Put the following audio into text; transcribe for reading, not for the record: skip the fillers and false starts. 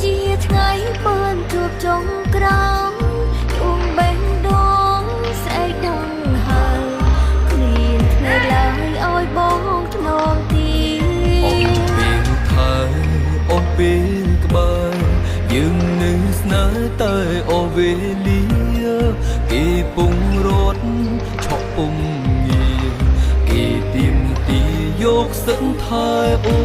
ជាថ្ងៃបានជួបចុងក្រោមយំបេះដូងស្អែកដឹងហើយគ្មានថ្ងៃឡើយឲ្យបងថ្នមទីអូនពេលខើអូនពេលក្បែរយើងនឹងស្នេហ៍តែអូវេលាគេពងរត់ឆក់ពុំងាគេទៀមទីយកសឹកថែអូ